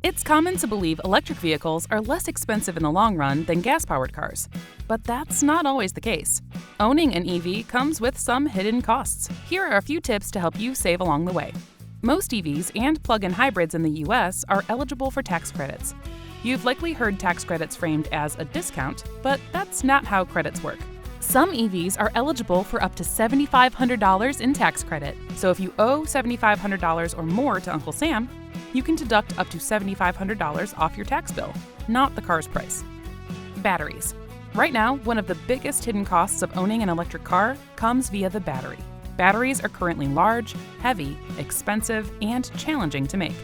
It's common to believe electric vehicles are less expensive in the long run than gas-powered cars, but that's not always the case. Owning an EV comes with some hidden costs. Here are a few tips to help you save along the way. Most EVs and plug-in hybrids in the US are eligible for tax credits. You've likely heard tax credits framed as a discount, but that's not how credits work. Some EVs are eligible for up to $7,500 in tax credit, so if you owe $7,500 or more to Uncle Sam, you can deduct up to $7,500 off your tax bill, not the car's price. Batteries. Right now, one of the biggest hidden costs of owning an electric car comes via the battery. Batteries are currently large, heavy, expensive, and challenging to make.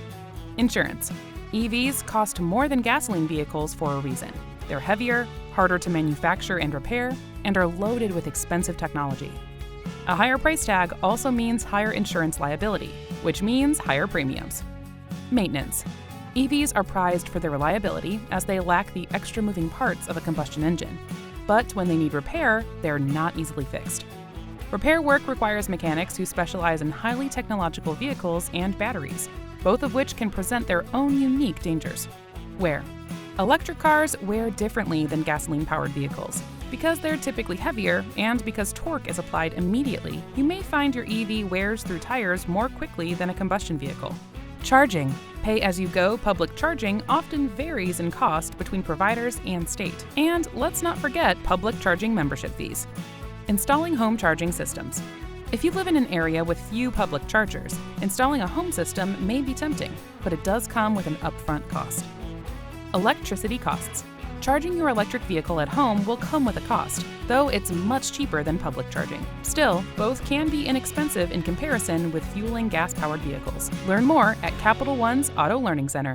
Insurance. EVs cost more than gasoline vehicles for a reason. They're heavier, harder to manufacture and repair, and are loaded with expensive technology. A higher price tag also means higher insurance liability, which means higher premiums. Maintenance. EVs are prized for their reliability as they lack the extra moving parts of a combustion engine. But when they need repair, they're not easily fixed. Repair work requires mechanics who specialize in highly technological vehicles and batteries, both of which can present their own unique dangers. Wear. Electric cars wear differently than gasoline-powered vehicles. Because they're typically heavier and because torque is applied immediately, you may find your EV wears through tires more quickly than a combustion vehicle. Charging. Pay-as-you-go public charging often varies in cost between providers and state. And let's not forget public charging membership fees. Installing home charging systems. If you live in an area with few public chargers, installing a home system may be tempting, but it does come with an upfront cost. Electricity costs. Charging your electric vehicle at home will come with a cost, though it's much cheaper than public charging. Still, both can be inexpensive in comparison with fueling gas-powered vehicles. Learn more at Capital One's Auto Learning Center.